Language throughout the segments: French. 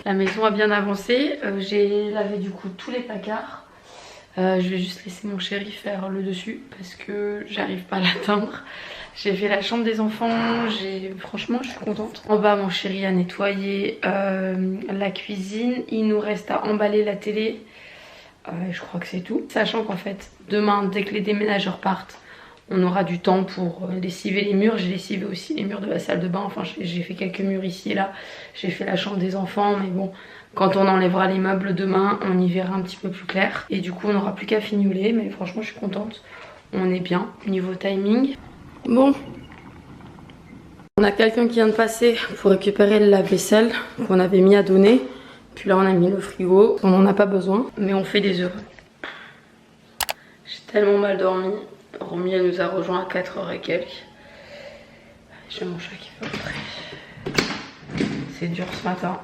La maison a bien avancé. J'ai lavé du coup tous les placards. Je vais juste laisser mon chéri faire le dessus parce que j'arrive pas à l'atteindre. J'ai fait la chambre des enfants, franchement je suis contente. En bas mon chéri a nettoyé la cuisine, il nous reste à emballer la télé. Je crois que c'est tout. Sachant qu'en fait demain dès que les déménageurs partent, on aura du temps pour lessiver les murs. J'ai lessivé aussi les murs de la salle de bain, enfin j'ai fait quelques murs ici et là. J'ai fait la chambre des enfants mais bon, quand on enlèvera les meubles demain, on y verra un petit peu plus clair. Et du coup on n'aura plus qu'à fignoler, mais franchement je suis contente. On est bien niveau timing. Bon, on a quelqu'un qui vient de passer pour récupérer le lave-vaisselle qu'on avait mis à donner. Puis là on a mis le frigo, on n'en a pas besoin, mais on fait des heureux. J'ai tellement mal dormi. Romy elle nous a rejoint à 4h et quelques. J'ai mon chat qui fait rentrer. C'est dur ce matin.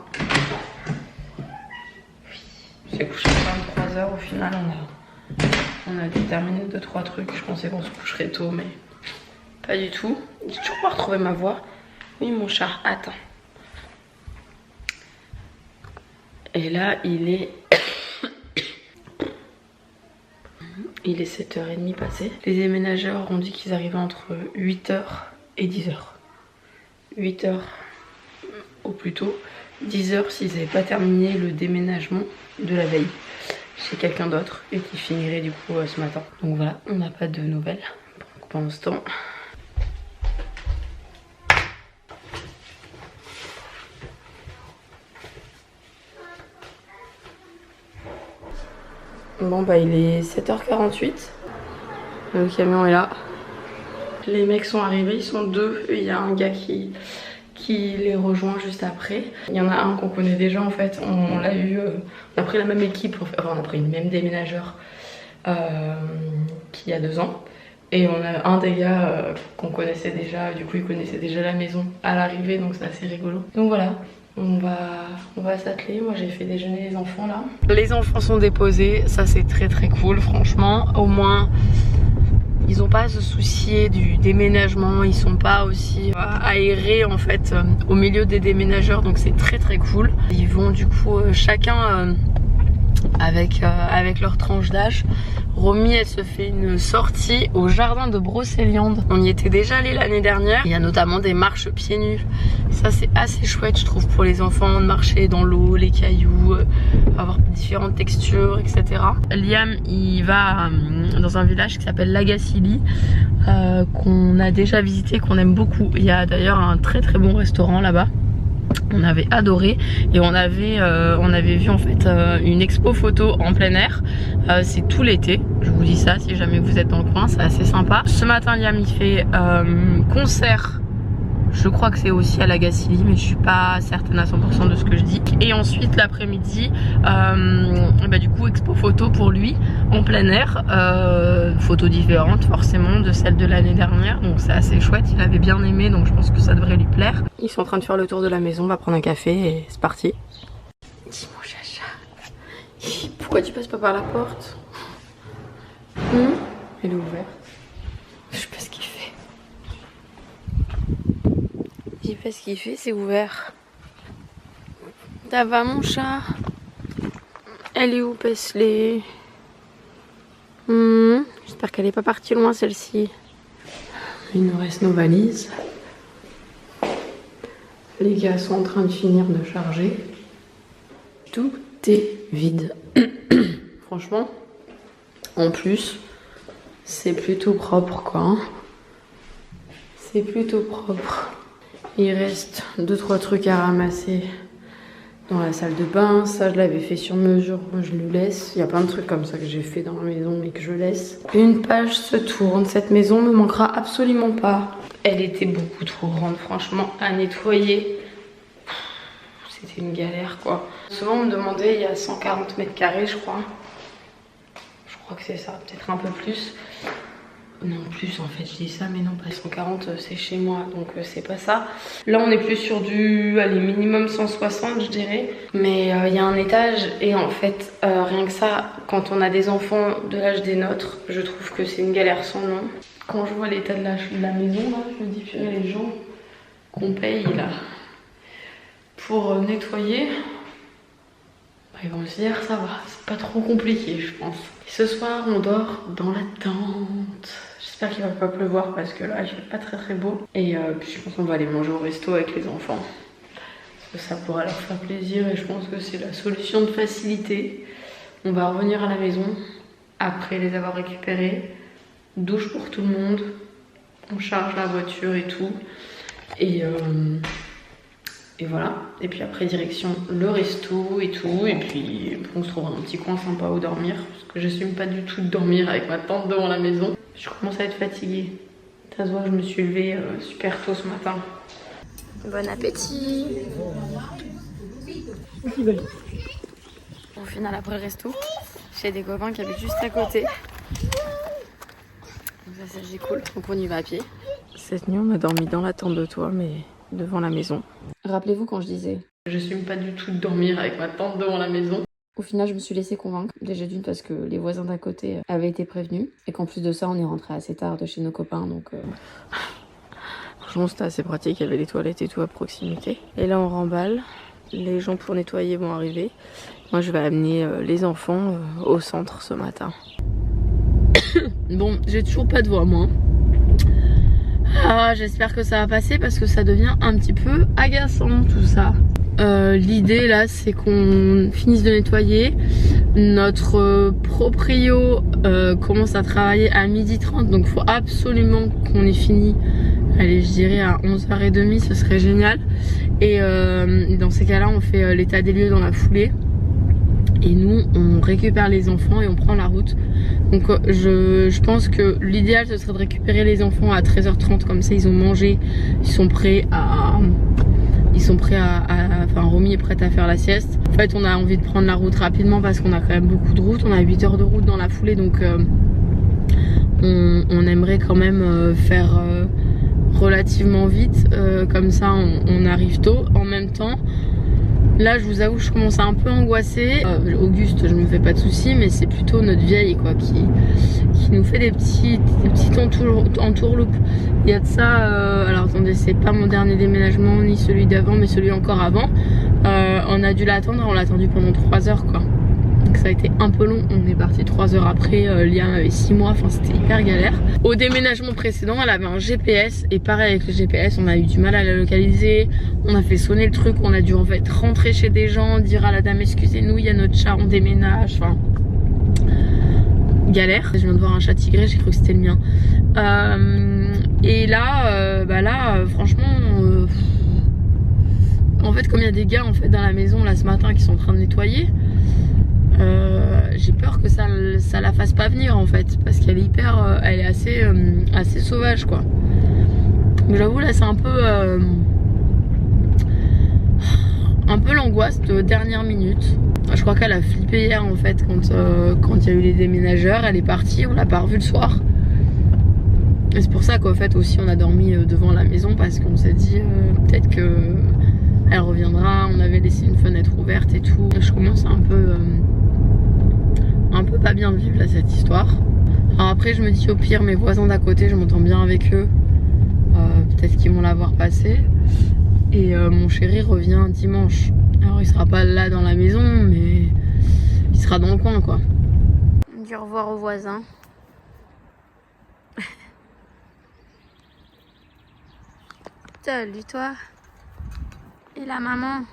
C'est couché à 23h, au final on a déterminé 2-3 trucs. Je pensais qu'on se coucherait tôt mais pas du tout. J'ai toujours pas retrouvé ma voix. Oui mon chat, attends. Et là il est... il est 7h30 passé. Les déménageurs ont dit qu'ils arrivaient entre 8h et 10h. 8h au plus tôt. 10h s'ils n'avaient pas terminé le déménagement de la veille chez quelqu'un d'autre et qui finirait du coup ce matin. Donc voilà, on n'a pas de nouvelles. Donc, pendant ce temps... Bon bah il est 7h48. Le camion est là. Les mecs sont arrivés, ils sont deux. Il y a un gars qui les rejoint juste après. Il y en a un qu'on connaît déjà en fait. On l'a eu, on a pris la même équipe, enfin on a pris le même déménageur qu'il y a 2 ans. Et on a un des gars qu'on connaissait déjà, du coup il connaissait déjà la maison à l'arrivée, donc c'est assez rigolo. Donc voilà. On va s'atteler. Moi j'ai fait déjeuner les enfants là. Les enfants sont déposés, ça c'est très cool franchement. Au moins ils n'ont pas à se soucier du déménagement, ils sont pas aussi aérés en fait au milieu des déménageurs, donc c'est très cool. Ils vont du coup chacun avec leur tranche d'âge. Romy elle se fait une sortie au jardin de Brocéliande. On y était déjà allé l'année dernière. Il y a notamment des marches pieds nus. Ça c'est assez chouette je trouve pour les enfants de marcher dans l'eau, les cailloux, avoir différentes textures etc. Liam il va dans un village qui s'appelle Lagacilly qu'on a déjà visité, qu'on aime beaucoup. Il y a d'ailleurs un très bon restaurant là-bas. On avait adoré et on avait vu en fait une expo photo en plein air. C'est tout l'été, je vous dis ça si jamais vous êtes dans le coin, c'est assez sympa. Ce matin Liam il fait concert, je crois que c'est aussi à Lagacilly mais je suis pas certaine à 100% de ce que je dis. Et ensuite l'après-midi du coup expo photo pour lui en plein air, photos différentes forcément de celles de l'année dernière, donc c'est assez chouette. Il avait bien aimé donc je pense que ça devrait lui plaire. Ils sont en train de faire le tour de la maison, on va prendre un café et c'est parti. Dis mon chacha, pourquoi tu passes pas par la porte? Elle est ouverte. Je sais pas ce qu'il fait. Je sais pas ce qu'il fait, c'est ouvert. Ça va mon chat? Elle est où Paisley? J'espère qu'elle est pas partie loin celle-ci. Il nous reste nos valises. Les gars sont en train de finir de charger. Tout est vide. Franchement, en plus, c'est plutôt propre quoi. C'est plutôt propre. Il reste 2-3 trucs à ramasser dans la salle de bain. Ça je l'avais fait sur mesure, moi je le laisse. Il y a plein de trucs comme ça que j'ai fait dans la maison mais que je laisse. Une page se tourne, cette maison me manquera absolument pas. Elle était beaucoup trop grande franchement à nettoyer. C'était une galère quoi. Souvent on me demandait, il y a 140 mètres carrés je crois. Je crois que c'est ça, peut-être un peu plus. Non plus en fait je dis ça mais non pas 140 c'est chez moi donc c'est pas ça. Là on est plus sur du allez, minimum 160 je dirais. Mais il y a un étage et en fait rien que ça quand on a des enfants de l'âge des nôtres je trouve que c'est une galère sans nom. Quand je vois l'état de la maison là je me dis purée les gens qu'on paye là pour nettoyer Ils vont se dire ça va, c'est pas trop compliqué je pense. Et ce soir on dort dans la tente. J'espère qu'il va pas pleuvoir parce que là il fait pas très beau. Et puis je pense qu'on va aller manger au resto avec les enfants. Parce que ça pourra leur faire plaisir et je pense que c'est la solution de facilité. On va revenir à la maison après les avoir récupérés. Douche pour tout le monde. On charge la voiture et tout. Et voilà. Et puis après direction le resto et tout. Et puis on se trouve dans un petit coin sympa où dormir. Parce que j'assume pas du tout de dormir avec ma tante devant la maison. Je commence à être fatiguée. Ça se voit, je me suis levée super tôt ce matin. Bon appétit. Au final après le resto, j'ai des copains qui habitent juste à côté. Donc ça c'est cool. Donc on y va à pied. Cette nuit on a dormi dans la tente de toit mais devant la maison. Rappelez-vous quand je disais j'assume pas du tout de dormir avec ma tante devant la maison. Au final je me suis laissée convaincre. Déjà d'une parce que les voisins d'à côté avaient été prévenus. Et qu'en plus de ça on est rentré assez tard de chez nos copains donc... Franchement c'était assez pratique, il y avait les toilettes et tout à proximité. Et là on remballe, les gens pour nettoyer vont arriver. Moi je vais amener les enfants au centre ce matin. Bon, j'ai toujours pas de voix moi. Ah, j'espère que ça va passer parce que ça devient un petit peu agaçant tout ça. L'idée là c'est qu'on finisse de nettoyer. Notre proprio commence à travailler à 12h30 donc il faut absolument qu'on ait fini. Allez, je dirais à 11h30, ce serait génial. Et dans ces cas-là, on fait l'état des lieux dans la foulée. Et nous, on récupère les enfants et on prend la route. Donc je pense que l'idéal, ce serait de récupérer les enfants à 13h30. Comme ça, ils ont mangé, ils sont prêts à... Enfin, Romy est prête à faire la sieste. En fait, on a envie de prendre la route rapidement parce qu'on a quand même beaucoup de route. On a 8 heures de route dans la foulée. Donc on aimerait quand même faire... relativement vite, comme ça on arrive tôt. En même temps, là je vous avoue je commence à un peu angoisser. Auguste je me fais pas de soucis mais c'est plutôt notre vieille quoi qui nous fait des petites entourloupes. Il y a de ça, alors attendez c'est pas mon dernier déménagement ni celui d'avant mais celui encore avant. On a dû l'attendre, on l'a attendu pendant 3 heures quoi. Donc ça a été un peu long, on est parti 3 heures après, Liam avait 6 mois, enfin c'était hyper galère. Au déménagement précédent, elle avait un GPS et pareil avec le GPS, on a eu du mal à la localiser. On a fait sonner le truc, on a dû en fait rentrer chez des gens, dire à la dame excusez-nous, il y a notre chat, on déménage, enfin... galère. Je viens de voir un chat tigré, j'ai cru que c'était le mien. Et là, franchement... en fait comme il y a des gars en fait dans la maison là ce matin qui sont en train de nettoyer, j'ai peur que ça la fasse pas venir en fait parce qu'elle est hyper elle est assez sauvage quoi. Donc j'avoue là c'est un peu l'angoisse de dernière minute. Je crois qu'elle a flippé hier en fait quand il y a eu les déménageurs. Elle est partie, on l'a pas revue le soir. Et c'est pour ça qu'en fait aussi on a dormi devant la maison parce qu'on s'est dit peut-être que elle reviendra. On avait laissé une fenêtre ouverte et tout. Je commence un peu pas bien vivre là cette histoire. Alors après je me dis au pire mes voisins d'à côté je m'entends bien avec eux, peut-être qu'ils vont l'avoir passé. Et mon chéri revient dimanche. Alors il sera pas là dans la maison mais il sera dans le coin quoi. On dit au revoir aux voisins. Salut toi. Et la maman.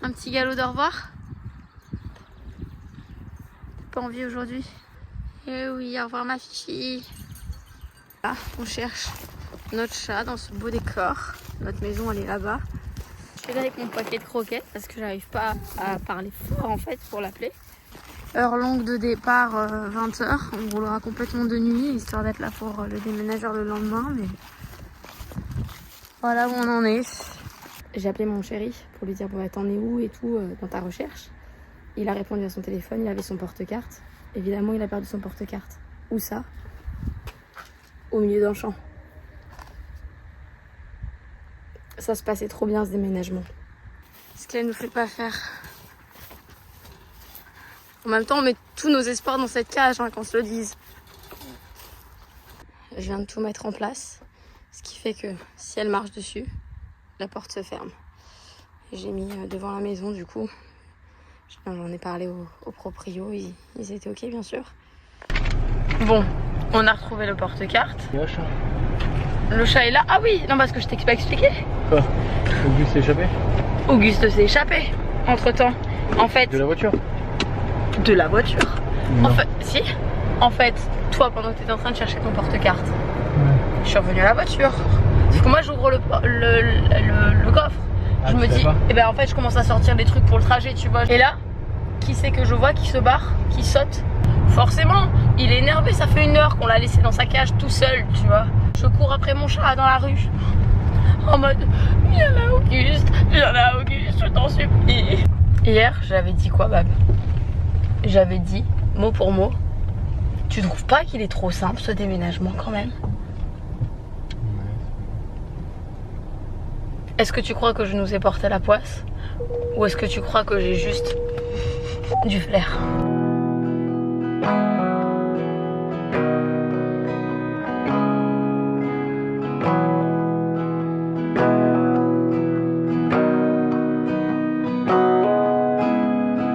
Un petit galop d'au revoir. Pas envie aujourd'hui. Eh oui, au revoir ma fille. Là, on cherche notre chat dans ce beau décor. Notre maison elle est là-bas. Je suis là avec mon paquet de croquettes parce que j'arrive pas à parler fort en fait pour l'appeler. Heure longue de départ, 20h. On roulera complètement de nuit histoire d'être là pour le déménageur le lendemain. Mais voilà où on en est. J'ai appelé mon chéri pour lui dire bon, t'en es où et tout dans ta recherche. Il a répondu à son téléphone, il avait son porte-carte. Évidemment, il a perdu son porte-carte. Où ça? Au milieu d'un champ. Ça se passait trop bien ce déménagement. Ce qu'elle nous fait pas faire. En même temps, on met tous nos espoirs dans cette cage, hein, qu'on se le dise. Je viens de tout mettre en place. Ce qui fait que si elle marche dessus, la porte se ferme. j'ai mis devant la maison du coup. J'en ai parlé au proprio, ils étaient ok bien sûr. Bon, on a retrouvé le porte-carte. Le chat. Le chat est là. Ah oui, non parce que je t'ai pas expliqué. Quoi? Auguste s'est échappé? Auguste s'est échappé entre temps. En fait. De la voiture? De la voiture? Non. En fait, si. En fait, toi pendant que tu étais en train de chercher ton porte-carte, je suis revenue à la voiture. Sauf que moi j'ouvre le coffre. Ah, je me dis, et ben en fait je commence à sortir des trucs pour le trajet, tu vois. Et là, qui c'est que je vois qui se barre, qui saute? Forcément, il est énervé, ça fait 1 heure qu'on l'a laissé dans sa cage tout seul, tu vois. Je cours après mon chat dans la rue. En mode, viens là Auguste, je t'en supplie. Hier, j'avais dit quoi, Bab? J'avais dit, mot pour mot, tu trouves pas qu'il est trop simple ce déménagement quand même? Est-ce que tu crois que je nous ai porté la poisse? Ou est-ce que tu crois que j'ai juste du flair?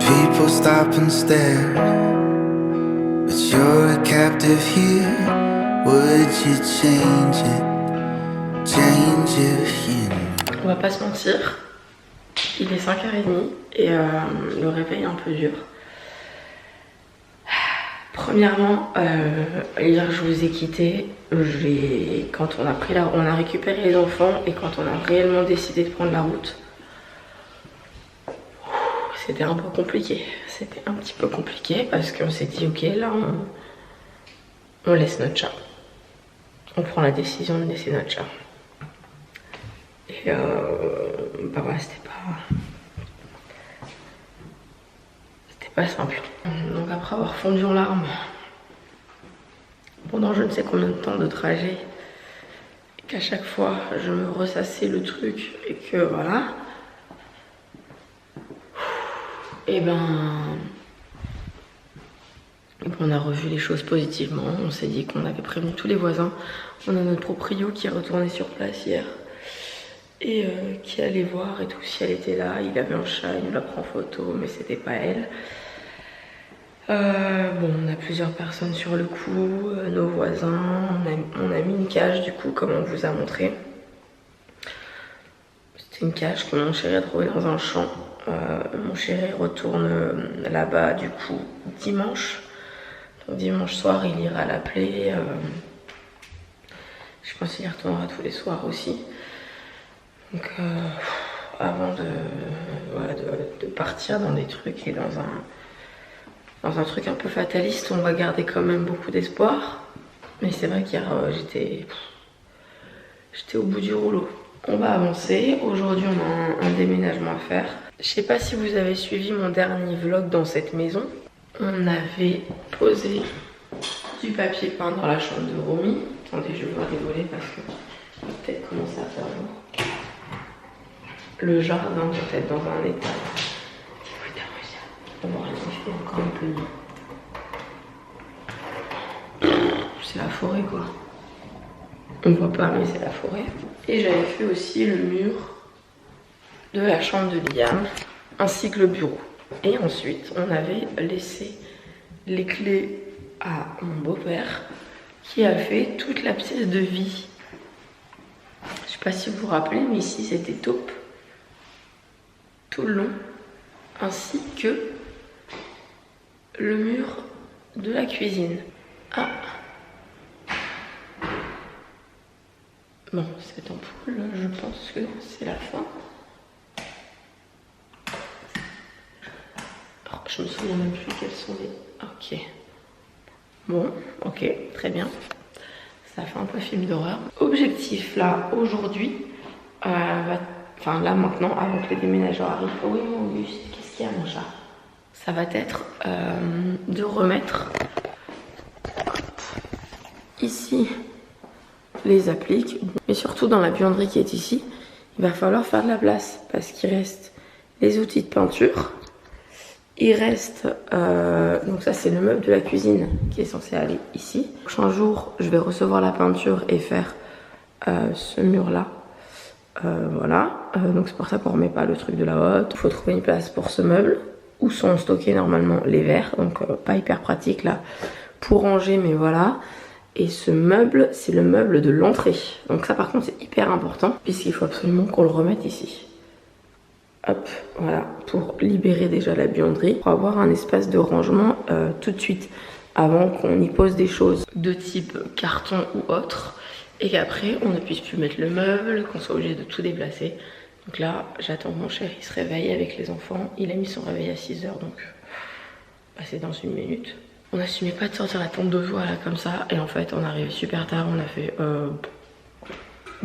People stop and stare, but you're a captive here. Would you change it? Change if you knew? On va pas se mentir, il est 5h30 et le réveil est un peu dur. Premièrement, hier je vous ai quitté, quand on a récupéré les enfants et quand on a réellement décidé de prendre la route, c'était un peu compliqué. C'était un petit peu compliqué parce qu'on s'est dit ok là on laisse notre chat. On prend la décision de laisser notre chat. Et bah voilà, c'était pas simple. Donc après avoir fondu en larmes pendant je ne sais combien de temps de trajet, et qu'à chaque fois je me ressassais le truc et que voilà, et ben on a revu les choses positivement. On s'est dit qu'on avait prévenu tous les voisins. On a notre proprio qui est retourné sur place hier et qui allait voir et tout si elle était là. Il avait un chat, il nous l'a pris en photo, mais c'était pas elle. Bon, on a plusieurs personnes sur le coup, nos voisins. On a mis une cage du coup, comme on vous a montré. C'était une cage que mon chéri a trouvée dans un champ. Mon chéri retourne là-bas du coup dimanche. Donc dimanche soir, il ira l'appeler. Je pense qu'il y retournera tous les soirs aussi. Donc avant de partir dans des trucs et dans un truc un peu fataliste, on va garder quand même beaucoup d'espoir. Mais c'est vrai qu'hier j'étais au bout du rouleau. On va avancer. Aujourd'hui on a un déménagement à faire. Je sais pas si vous avez suivi mon dernier vlog dans cette maison. On avait posé du papier peint dans la chambre de Romy. Attendez, je vais vous rigoler parce que ça va peut-être commencer à faire jour. Le jardin doit être dans un état. On va rectifier encore un peu mieux. C'est la forêt quoi. On voit pas mais c'est la forêt. Et j'avais fait aussi le mur de la chambre de Liam ainsi que le bureau. Et ensuite on avait laissé les clés à mon beau-père qui a fait toute la pièce de vie. Je sais pas si vous vous rappelez mais ici c'était taupe tout le long ainsi que le mur de la cuisine. Ah bon, cette ampoule, je pense que c'est la fin. Oh, je me souviens même plus quelles sont les... Ok. Bon, ok, très bien. Ça fait un peu film d'horreur. Objectif là, aujourd'hui, enfin là maintenant, avant que les déménageurs arrivent. Oui mon Auguste, qu'est-ce qu'il y a mon chat? Ça va être de remettre ici les appliques, mais surtout dans la buanderie qui est ici, il va falloir faire de la place parce qu'il reste les outils de peinture, il reste donc ça c'est le meuble de la cuisine qui est censé aller ici. Le prochain jour je vais recevoir la peinture et faire ce mur là, voilà. donc c'est pour ça qu'on remet pas le truc de la hotte. Il faut trouver une place pour ce meuble où sont stockés normalement les verres, donc pas hyper pratique là pour ranger, mais voilà. Et ce meuble, c'est le meuble de l'entrée, donc ça par contre c'est hyper important puisqu'il faut absolument qu'on le remette ici. Hop, voilà, pour libérer déjà la buanderie, pour avoir un espace de rangement tout de suite, avant qu'on y pose des choses de type carton ou autre, et qu'après on ne puisse plus mettre le meuble, qu'on soit obligé de tout déplacer. Donc là, j'attends que mon chéri se réveille avec les enfants. Il a mis son réveil à 6 h, donc bah, c'est dans 1 minute. On n'assumait pas de sortir la tente de toit là comme ça, et en fait on est arrivé super tard, on a fait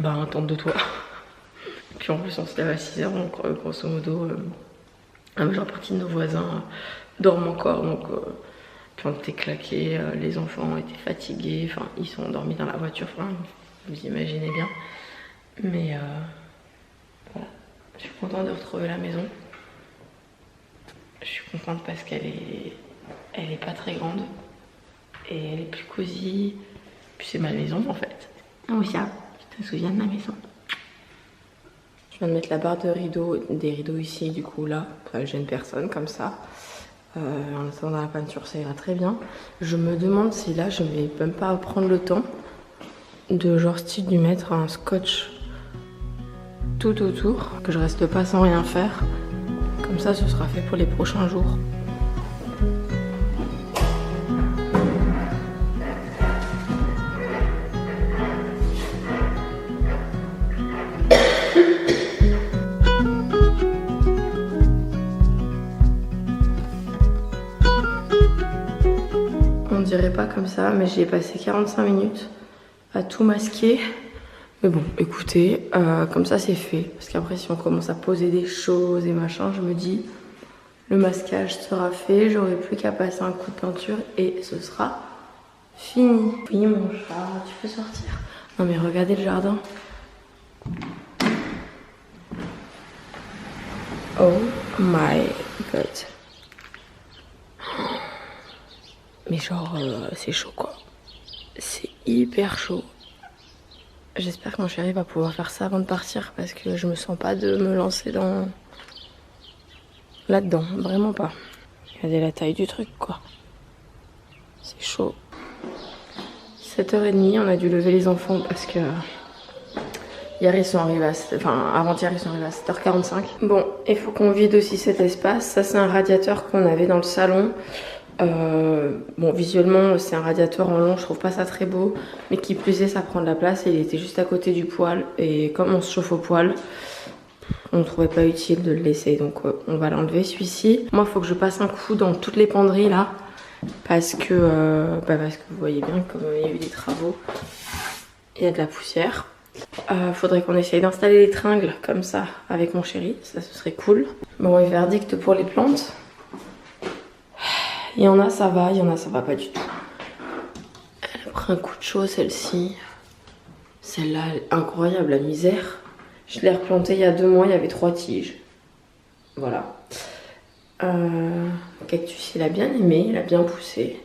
un tente de toit. Puis en plus on se lève à 6 h, donc grosso modo la majeure partie de nos voisins dorment encore, donc puis on était claqués, les enfants étaient fatigués, enfin ils sont endormis dans la voiture, enfin vous imaginez bien. Mais voilà, je suis contente de retrouver la maison. Je suis contente parce qu'elle est pas très grande et elle est plus cosy. Puis c'est ma maison en fait. Ah oui, ça, je te souviens de ma maison. Je viens de mettre la barre de rideaux, des rideaux ici, du coup là, ça gêne personne comme ça. En attendant la peinture, ça ira très bien. Je me demande si là, je vais même pas prendre le temps de genre style lui mettre un scotch tout autour, que je reste pas sans rien faire. Comme ça, ce sera fait pour les prochains jours. On dirait pas comme ça, mais j'y ai passé 45 minutes à tout masquer. Mais bon, écoutez, comme ça c'est fait. Parce qu'après, si on commence à poser des choses et machin, je me dis, le masquage sera fait, j'aurai plus qu'à passer un coup de peinture et ce sera fini. Oui, mon chat, tu peux sortir. Non mais regardez le jardin. Oh my god. Mais genre, c'est chaud quoi. C'est hyper chaud. J'espère que mon chéri va pouvoir faire ça avant de partir parce que je me sens pas de me lancer dans là-dedans, vraiment pas. Regardez la taille du truc quoi. C'est chaud. 7 h 30, on a dû lever les enfants parce que hier ils sont arrivés avant-hier ils sont arrivés à 7 h 45. Bon, il faut qu'on vide aussi cet espace. Ça c'est un radiateur qu'on avait dans le salon. Bon, visuellement c'est un radiateur en long, je trouve pas ça très beau, mais qui plus est ça prend de la place et il était juste à côté du poêle et comme on se chauffe au poêle, on ne trouvait pas utile de le laisser, donc on va l'enlever celui-ci. Moi il faut que je passe un coup dans toutes les penderies là parce que vous voyez bien comme il y a eu des travaux, il y a de la poussière. Faudrait qu'on essaye d'installer les tringles comme ça avec mon chéri, ça ce serait cool. Bon, et verdict pour les plantes. Il y en a ça va, il y en a ça va pas du tout. Elle a pris un coup de chaud celle-ci. Celle-là, incroyable, la misère. Je l'ai replantée il y a 2 mois, il y avait 3 tiges. Voilà. Cactus, il a bien aimé, il a bien poussé.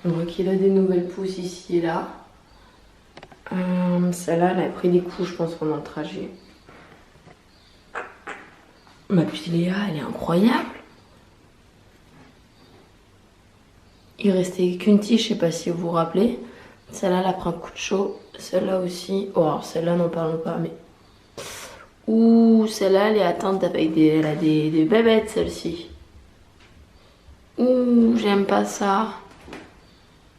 On voit qu'il a des nouvelles pousses ici et là. Celle-là, elle a pris des coups, je pense, pendant le trajet. Ma pilea, elle est incroyable. Il restait qu'une tige, je sais pas si vous vous rappelez. Celle-là, elle a pris un coup de chaud. Celle-là aussi. Oh, alors celle-là, n'en parlons pas, mais... Ouh, celle-là, elle est atteinte avec elle a des bébêtes, celle-ci. Ouh, j'aime pas ça.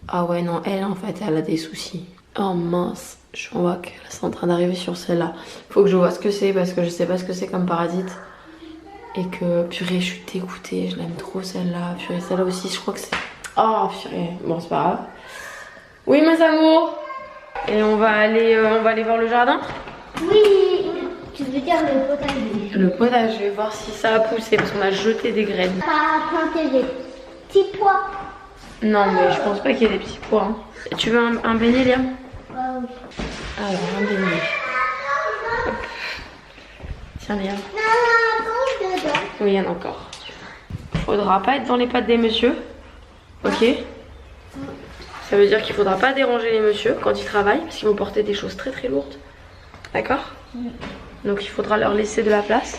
Ah ouais, non, elle, en fait, elle a des soucis. Oh mince, je vois qu'elle est en train d'arriver sur celle-là. Faut que je vois ce que c'est, parce que je sais pas ce que c'est comme parasite. Et que, purée, je suis dégoûtée. Je l'aime trop, celle-là. Purée, celle-là aussi, je crois que c'est... Oh purée, bon c'est pas grave. Oui mes amours. Et on va aller voir le jardin. Oui, tu veux dire le potager. Le potager, voir si ça a poussé parce qu'on a jeté des graines. Pas planter des petits pois. Non mais je pense pas qu'il y ait des petits pois. Hein. Tu veux un beignet Liam? Oui. Alors un beignet. Hop. Tiens Liam. Non, dedans. Oui il y en a encore. Faudra pas être dans les pattes des messieurs. Ok. Ça veut dire qu'il faudra pas déranger les messieurs quand ils travaillent parce qu'ils vont porter des choses très très lourdes. D'accord? Donc il faudra leur laisser de la place.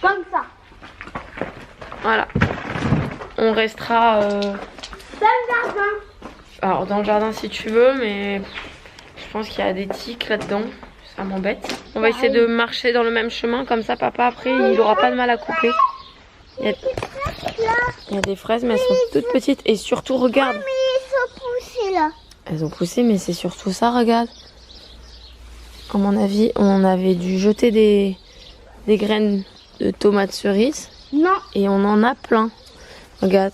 Comme ça. Voilà. On restera Dans le jardin. alors dans le jardin si tu veux, mais je pense qu'il y a des tiques là-dedans. Ça m'embête. On va essayer de marcher dans le même chemin, comme ça papa après il aura pas de mal à couper. Il y a des fraises mais elles sont toutes petites et surtout regarde. Mais ils sont poussés là. Elles ont poussé mais c'est surtout ça, regarde. À mon avis on avait dû jeter des graines de tomates cerises. Non. Et on en a plein. Regarde.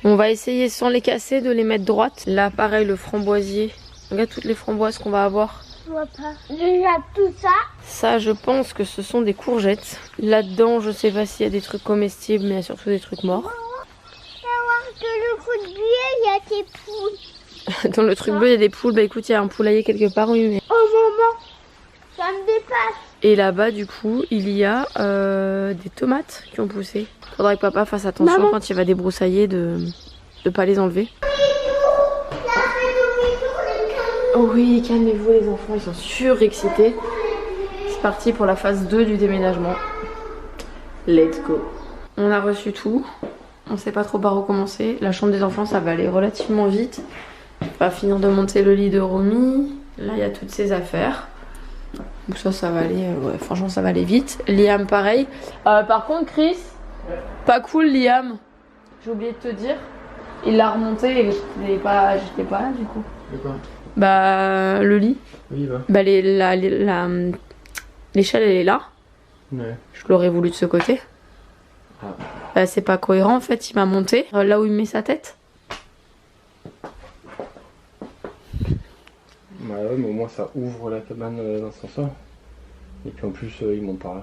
On va essayer sans les casser de les mettre droites. Là pareil le framboisier. Regarde toutes les framboises qu'on va avoir. Je vois pas. Déjà tout ça. Ça je pense que ce sont des courgettes. Là-dedans je sais pas s'il y a des trucs comestibles mais il y a surtout des trucs morts. Savoir que le coup de biais, il y a des poules. Dans le truc bleu il y a des poules. Bah écoute il y a un poulailler quelque part, oui mais... Oh maman, ça me dépasse. Et là-bas du coup il y a des tomates qui ont poussé. Faudrait que papa fasse attention Maman. quand il va débroussailler de pas les enlever. Oh oui, calmez-vous les enfants, ils sont surexcités. C'est parti pour la phase 2 du déménagement. Let's go. On a reçu tout. On sait pas trop par où commencer. La chambre des enfants, ça va aller relativement vite. On va finir de monter le lit de Romy. Là, il y a toutes ses affaires. Donc ça va aller... ouais, franchement, ça va aller vite. Liam, pareil. Par contre, Chris, pas cool, Liam. J'ai oublié de te dire. Il l'a remonté et j'étais pas là, du coup. De quoi? Bah, le lit. Oui, bah. Bah, l'échelle, elle est là. Ouais. Je l'aurais voulu de ce côté. Ah. Bah, c'est pas cohérent en fait, il m'a monté là où il met sa tête. Bah ouais, mais au moins ça ouvre la cabane d'ascenseur. Et puis en plus, il monte par là.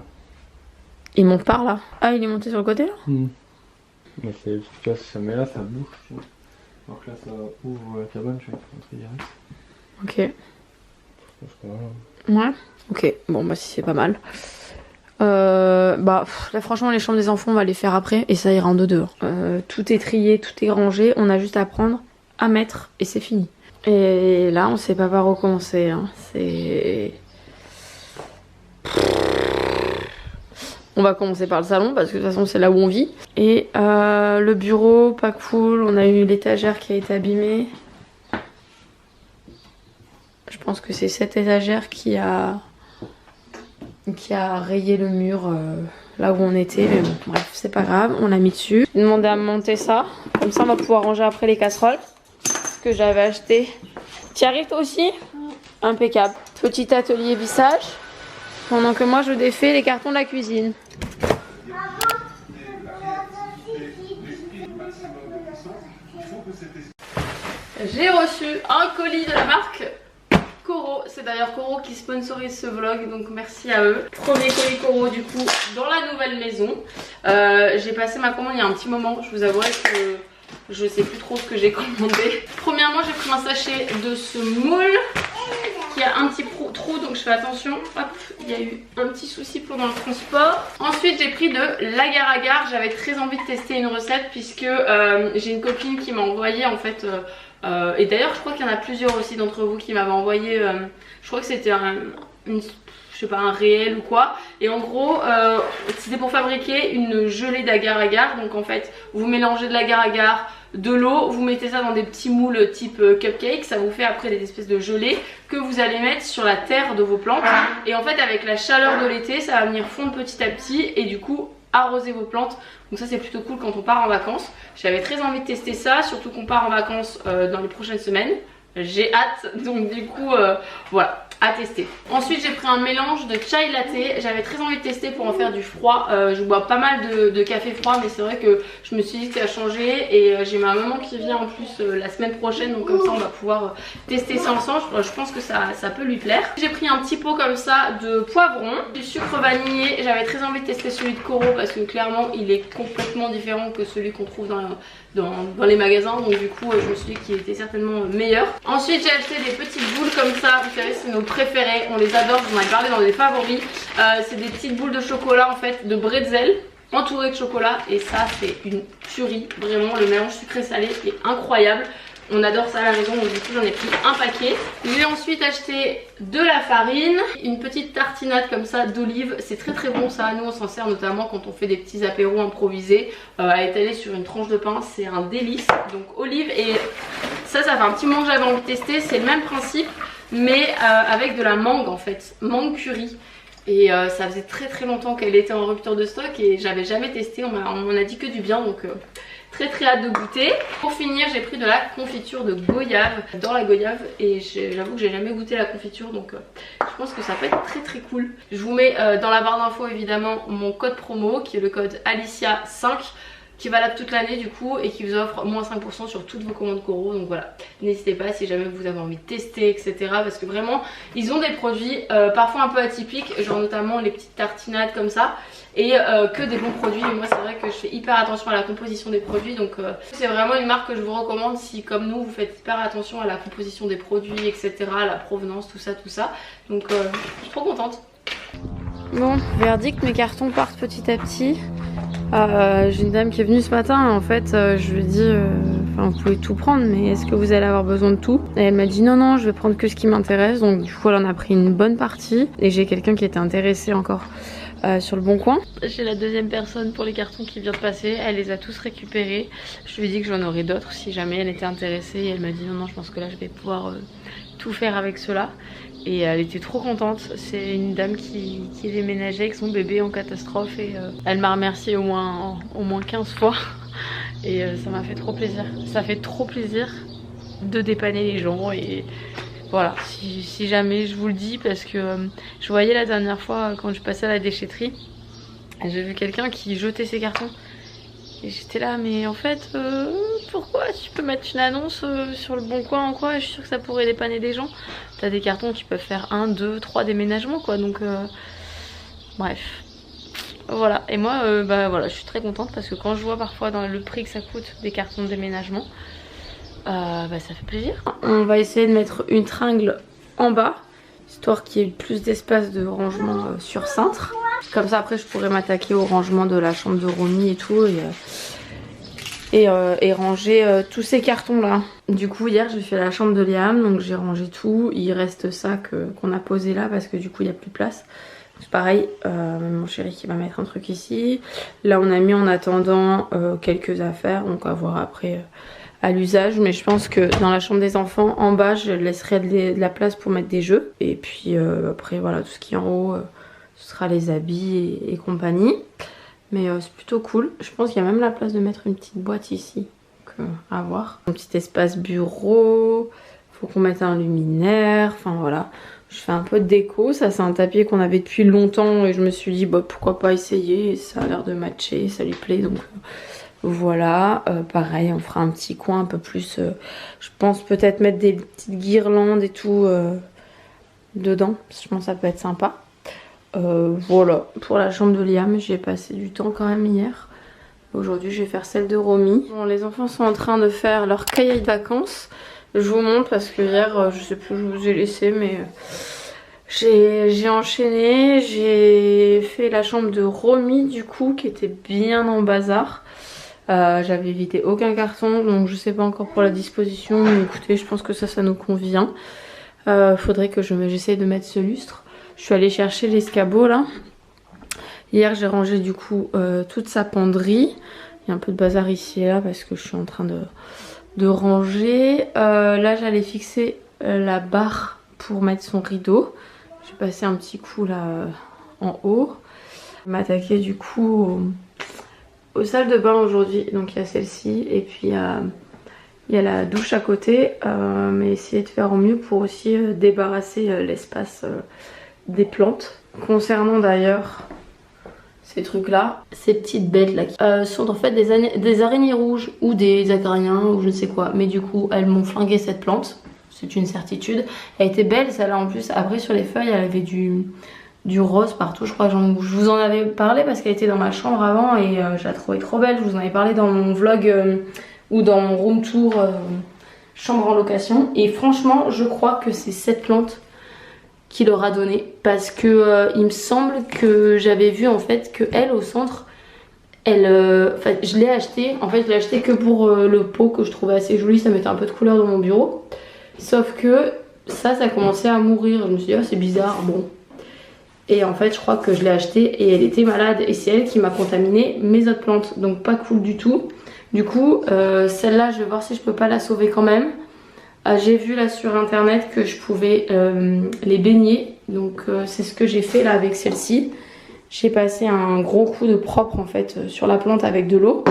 Il monte par là. Ah, il est monté sur le côté là? Mais c'est, tu vois, si ça met là, ça bouge. Tu vois. Alors que là, ça ouvre la cabane, je vais rentrer direct. Ok. Je pense que voilà. Ouais. Ok, bon bah si c'est pas mal. Bah là franchement les chambres des enfants on va les faire après et ça ira en deux. Tout est trié, tout est rangé, on a juste à prendre, à mettre et c'est fini. Et là on sait pas par où commencer, hein. C'est... On va commencer par le salon parce que de toute façon c'est là où on vit. Et le bureau, pas cool, on a eu l'étagère qui a été abîmée. Je pense que c'est cette étagère qui a rayé le mur là où on était. Mais bon, bref, c'est pas grave, on l'a mis dessus. J'ai demandé à me monter ça. Comme ça, on va pouvoir ranger après les casseroles. Ce que j'avais acheté. Tu y arrives toi aussi? Impeccable. Petit atelier vissage. Pendant que moi, je défais les cartons de la cuisine. J'ai reçu un colis de la marque Coro, c'est d'ailleurs Coro qui sponsorise ce vlog, donc merci à eux. Premier colis Coro du coup dans la nouvelle maison. J'ai passé ma commande il y a un petit moment, je vous avouerai que je sais plus trop ce que j'ai commandé. Premièrement j'ai pris un sachet de ce moule qui a un petit trou, donc je fais attention. Hop, il y a eu un petit souci pendant le transport. Ensuite j'ai pris de l'agar-agar, j'avais très envie de tester une recette puisque j'ai une copine qui m'a envoyé en fait... et d'ailleurs je crois qu'il y en a plusieurs aussi d'entre vous qui m'avaient envoyé, je crois que c'était je sais pas, un réel ou quoi. Et en gros c'était pour fabriquer une gelée d'agar-agar. Donc en fait vous mélangez de l'agar-agar, de l'eau, vous mettez ça dans des petits moules type cupcake. Ça vous fait après des espèces de gelée que vous allez mettre sur la terre de vos plantes. Et en fait avec la chaleur de l'été ça va venir fondre petit à petit et du coup arroser vos plantes. Donc ça c'est plutôt cool quand on part en vacances. J'avais très envie de tester ça, surtout qu'on part en vacances dans les prochaines semaines. J'ai hâte, donc du coup voilà, à tester. Ensuite j'ai pris un mélange de chai latte. J'avais très envie de tester pour en faire du froid. Je bois pas mal de café froid, mais c'est vrai que je me suis dit que ça a changé. Et j'ai ma maman qui vient en plus la semaine prochaine, donc comme ça on va pouvoir tester ça ensemble. Je pense que ça peut lui plaire. J'ai pris un petit pot comme ça de poivron, du sucre vanillé. J'avais très envie de tester celui de Coro parce que clairement il est complètement différent que celui qu'on trouve dans les magasins. Donc du coup je me suis dit qu'il était certainement meilleur. Ensuite j'ai acheté des petites boules comme ça. Vous savez c'est nos préférés, on les adore, je vous en ai parlé dans les favoris. C'est des petites boules de chocolat en fait, de bretzel entourées de chocolat. Et ça c'est une tuerie, vraiment le mélange sucré salé est incroyable. On adore ça à la maison, donc du coup j'en ai pris un paquet. J'ai ensuite acheté de la farine, une petite tartinade comme ça d'olive. C'est très très bon ça, nous on s'en sert notamment quand on fait des petits apéros improvisés. À étaler sur une tranche de pain, c'est un délice. Donc olive, et ça fait un petit moment que j'avais envie de tester. C'est le même principe mais avec de la mangue en fait, mangue curry. Et ça faisait très très longtemps qu'elle était en rupture de stock et j'avais jamais testé, on m'en a dit que du bien, donc très très hâte de goûter. Pour finir, j'ai pris de la confiture de goyave. J'adore la goyave et j'avoue que j'ai jamais goûté la confiture, donc je pense que ça peut être très très cool. Je vous mets dans la barre d'infos évidemment mon code promo qui est le code Alicia5, qui est valable toute l'année du coup et qui vous offre moins 5% sur toutes vos commandes Coro. Donc voilà, n'hésitez pas si jamais vous avez envie de tester, etc. Parce que vraiment ils ont des produits parfois un peu atypiques, genre notamment les petites tartinades comme ça, et que des bons produits. Et moi c'est vrai que je fais hyper attention à la composition des produits, donc c'est vraiment une marque que je vous recommande si comme nous vous faites hyper attention à la composition des produits, etc., à la provenance, tout ça. Donc je suis trop contente. Bon, verdict, mes cartons partent petit à petit. J'ai une dame qui est venue ce matin, en fait je lui ai dit vous pouvez tout prendre mais est-ce que vous allez avoir besoin de tout, et elle m'a dit non je vais prendre que ce qui m'intéresse, donc du coup elle en a pris une bonne partie et j'ai quelqu'un qui était intéressé encore sur le bon coin. J'ai la deuxième personne pour les cartons qui vient de passer, elle les a tous récupérés. Je lui ai dit que j'en aurais d'autres si jamais elle était intéressée et elle m'a dit non je pense que là je vais pouvoir tout faire avec cela. Et elle était trop contente. C'est une dame qui déménageait avec son bébé en catastrophe et elle m'a remercié au moins 15 fois. Et ça m'a fait trop plaisir. Ça fait trop plaisir de dépanner les gens. Et voilà, si jamais je vous le dis, parce que je voyais la dernière fois quand je passais à la déchetterie, j'ai vu quelqu'un qui jetait ses cartons. Et j'étais là, mais en fait, pourquoi tu peux mettre une annonce sur le bon coin en quoi? Je suis sûre que ça pourrait dépanner des gens. T'as des cartons qui peuvent faire 1, 2, 3 déménagements quoi, donc bref. Voilà, et moi voilà, je suis très contente parce que quand je vois parfois dans le prix que ça coûte des cartons de déménagement, ça fait plaisir. On va essayer de mettre une tringle en bas, histoire qu'il y ait plus d'espace de rangement sur cintre. Comme ça après je pourrais m'attaquer au rangement de la chambre de Romy et tout, et ranger tous ces cartons là. Du coup hier j'ai fait la chambre de Liam, donc j'ai rangé tout. Il reste ça qu'on a posé là parce que du coup il n'y a plus de place. C'est pareil, mon chéri qui va mettre un truc ici. Là on a mis en attendant quelques affaires, donc à voir après à l'usage. Mais je pense que dans la chambre des enfants en bas je laisserai de la place pour mettre des jeux. Et puis après voilà, tout ce qui est en haut ce sera les habits et compagnie. Mais c'est plutôt cool. Je pense qu'il y a même la place de mettre une petite boîte ici. Donc à voir. Un petit espace bureau. Faut qu'on mette un luminaire. Enfin voilà. Je fais un peu de déco. Ça c'est un tapis qu'on avait depuis longtemps. Et je me suis dit pourquoi pas essayer. Et ça a l'air de matcher. Ça lui plaît. Donc voilà. Pareil on fera un petit coin un peu plus. Je pense peut-être mettre des petites guirlandes et tout dedans. Je pense que ça peut être sympa. Voilà, pour la chambre de Liam, j'ai passé du temps quand même hier. Aujourd'hui, je vais faire celle de Romy. Bon, les enfants sont en train de faire leur cahier de vacances. Je vous montre parce que hier, je sais plus où je vous ai laissé, mais j'ai enchaîné. J'ai fait la chambre de Romy, du coup, qui était bien en bazar. J'avais évité aucun carton, donc je sais pas encore pour la disposition, mais écoutez, je pense que ça nous convient. Faudrait que j'essaye de mettre ce lustre. Je suis allée chercher l'escabeau là. Hier j'ai rangé du coup toute sa penderie. Il y a un peu de bazar ici et là parce que je suis en train de ranger. Là j'allais fixer la barre pour mettre son rideau. J'ai passé un petit coup là en haut. M'attaquer du coup aux salles de bain aujourd'hui. Donc il y a celle-ci et puis il y a la douche à côté. Mais essayer de faire au mieux pour aussi débarrasser l'espace des plantes. Concernant d'ailleurs ces trucs là, ces petites bêtes là qui sont en fait des araignées rouges ou des acariens ou je ne sais quoi, mais du coup elles m'ont flingué cette plante, c'est une certitude. Elle était belle celle-là en plus, après sur les feuilles elle avait du rose partout, je crois que je vous en avais parlé parce qu'elle était dans ma chambre avant et je la trouvais trop belle. Je vous en avais parlé dans mon vlog ou dans mon room tour chambre en location, et franchement je crois que c'est cette plante qui leur a donné parce que il me semble que j'avais vu en fait que elle au centre je l'ai acheté. En fait, je l'ai acheté que pour le pot que je trouvais assez joli. Ça mettait un peu de couleur dans mon bureau. Sauf que ça commençait à mourir. Je me suis dit, ah, c'est bizarre. Bon. Et en fait, je crois que je l'ai acheté et elle était malade. Et c'est elle qui m'a contaminé mes autres plantes. Donc, pas cool du tout. Du coup, celle-là, je vais voir si je peux pas la sauver quand même. J'ai vu là sur internet que je pouvais les baigner. Donc, c'est ce que j'ai fait là avec celle-ci. J'ai passé un gros coup de propre en fait sur la plante avec de l'eau.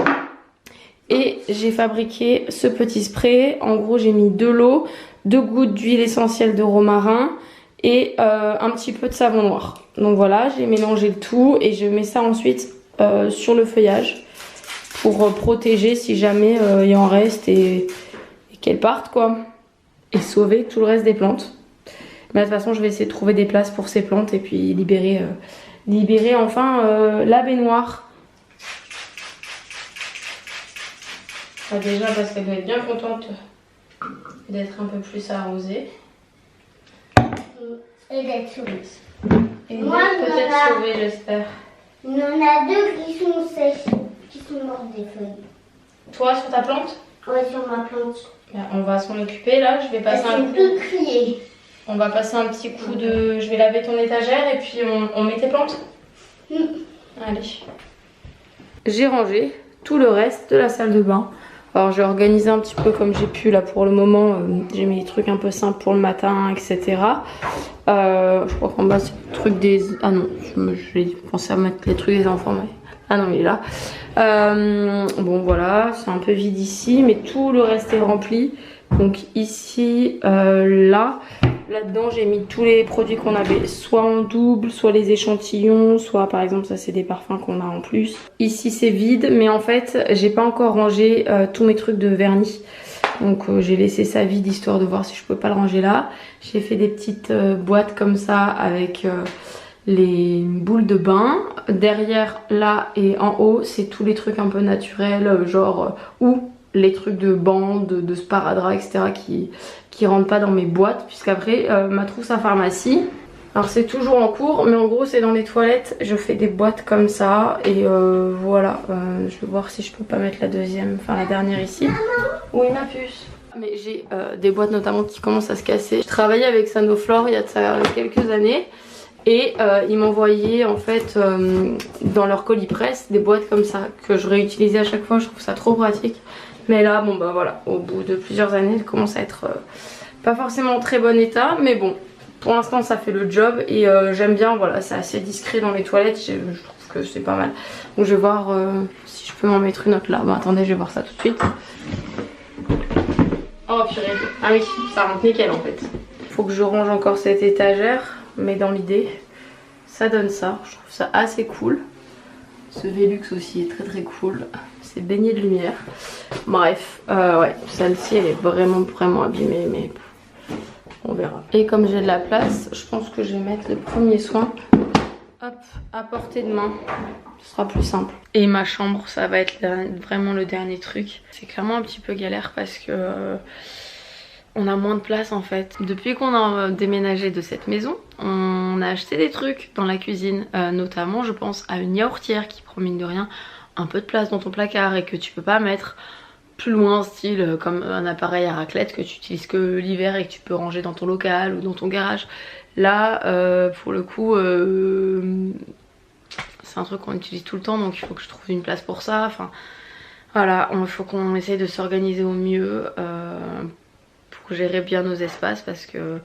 Et j'ai fabriqué ce petit spray. En gros, j'ai mis de l'eau, 2 gouttes d'huile essentielle de romarin et un petit peu de savon noir. Donc voilà, j'ai mélangé le tout et je mets ça ensuite sur le feuillage pour protéger si jamais il en reste et qu'elles partent quoi. Et sauver tout le reste des plantes. Mais de toute façon, je vais essayer de trouver des places pour ces plantes et puis libérer enfin la baignoire. Déjà parce qu'elle doit être bien contente d'être un peu plus arrosée. Et d'être soumise. Et Moi, peut-être sauvée, j'espère. Il y en a 2 qui sont sèches, qui sont mortes des feuilles. Toi, sur ta plante? Ouais, sur ma plante. Là, on va s'en occuper là. Je vais passer Elles sont toutes criées. On va passer un petit coup de... Je vais laver ton étagère et puis on met tes plantes. Allez. J'ai rangé tout le reste de la salle de bain. Alors j'ai organisé un petit peu comme j'ai pu là pour le moment. J'ai mis des trucs un peu simples pour le matin, etc. Je crois qu'en bas c'est le truc des... Ah non, j'ai pensé à mettre les trucs des enfants. Mais... Ah non, il est là. Bon voilà, c'est un peu vide ici, mais tout le reste est rempli. Donc ici, là-dedans j'ai mis tous les produits qu'on avait, soit en double, soit les échantillons, soit par exemple ça c'est des parfums qu'on a en plus. Ici c'est vide, mais en fait j'ai pas encore rangé tous mes trucs de vernis. Donc j'ai laissé ça vide histoire de voir si je peux pas le ranger là. J'ai fait des petites boîtes comme ça avec les boules de bain. Derrière là et en haut c'est tous les trucs un peu naturels, genre ou les trucs de bande, de sparadrap, etc. qui rentrent pas dans mes boîtes, puisqu'après ma trousse à pharmacie, alors c'est toujours en cours, mais en gros c'est dans les toilettes, je fais des boîtes comme ça, et voilà, je vais voir si je peux pas mettre la deuxième, enfin la dernière ici. Oui ma puce. Mais j'ai des boîtes notamment qui commencent à se casser. Je travaillais avec Sanoflore il y a de ça quelques années, et ils m'envoyaient en fait dans leur colis presse des boîtes comme ça, que je réutilisais à chaque fois, je trouve ça trop pratique. Mais là, bon bah voilà, au bout de plusieurs années, elle commence à être pas forcément en très bon état. Mais bon, pour l'instant ça fait le job et j'aime bien, voilà, c'est assez discret dans les toilettes, je trouve que c'est pas mal. Donc je vais voir si je peux m'en mettre une autre là. Bon attendez, je vais voir ça tout de suite. Oh purée, ah oui, ça rentre nickel en fait. Faut que je range encore cette étagère, mais dans l'idée, ça donne ça. Je trouve ça assez cool. Ce Velux aussi est très très cool. C'est baigné de lumière. Bref, ouais, celle-ci elle est vraiment abîmée, mais on verra. Et comme j'ai de la place, je pense que je vais mettre les premiers soins, hop, à portée de main. Ce sera plus simple. Et ma chambre, ça va être vraiment le dernier truc. C'est clairement un petit peu galère parce que on a moins de place en fait. Depuis qu'on a déménagé de cette maison, on a acheté des trucs dans la cuisine. Notamment, je pense à une yaourtière qui prend mine de rien un peu de place dans ton placard et que tu peux pas mettre plus loin, style comme un appareil à raclette que tu utilises que l'hiver et que tu peux ranger dans ton local ou dans ton garage. Là, pour le coup, c'est un truc qu'on utilise tout le temps, donc il faut que je trouve une place pour ça. Enfin, voilà, il faut qu'on essaye de s'organiser au mieux pour gérer bien nos espaces parce que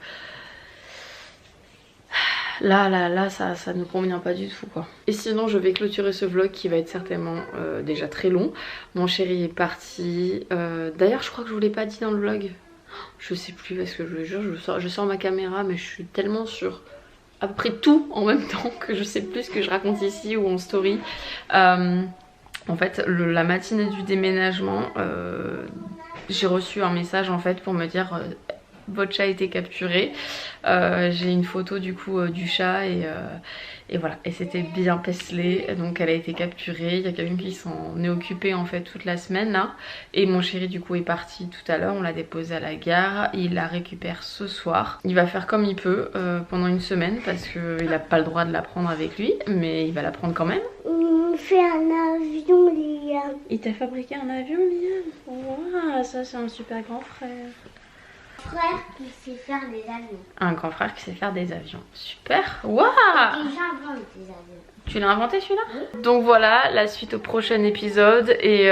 là ça ne convient pas du tout quoi. Et sinon je vais clôturer ce vlog qui va être certainement déjà très long. Mon chéri est parti, d'ailleurs je crois que je vous l'ai pas dit dans le vlog, je sais plus parce que je le jure je sors ma caméra mais je suis tellement sur à peu près tout en même temps que je sais plus ce que je raconte ici ou en story. En fait la matinée du déménagement j'ai reçu un message en fait pour me dire votre chat a été capturé. J'ai une photo du coup du chat et voilà, et c'était bien Paisley, donc elle a été capturée. Il y a quelqu'un qui s'en est occupé en fait toute la semaine là, et mon chéri du coup est parti tout à l'heure, on l'a déposé à la gare, il la récupère ce soir. Il va faire comme il peut pendant une semaine parce qu'il n'a pas le droit de la prendre avec lui, mais il va la prendre quand même. On fait un avion Regarde. Il t'a fabriqué un avion, Liam? Waouh, ça c'est un super grand frère. Frère qui sait faire des avions. Un grand frère qui sait faire des avions. Super. Waouh. Et j'invente des avions. Tu l'as inventé celui-là? Oui. Donc voilà, la suite au prochain épisode. Et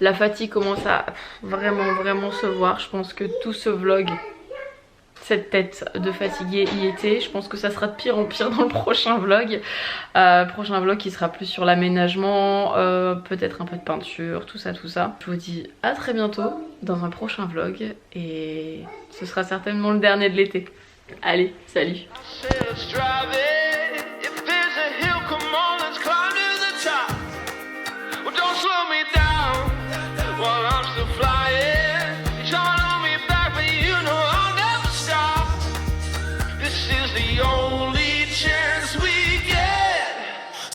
la fatigue commence à vraiment se voir. Je pense que tout ce vlog, cette tête de fatiguée y était. Je pense que ça sera de pire en pire dans le prochain vlog. Prochain vlog qui sera plus sur l'aménagement, peut-être un peu de peinture, tout ça. Je vous dis à très bientôt dans un prochain vlog. Et ce sera certainement le dernier de l'été. Allez, salut. the only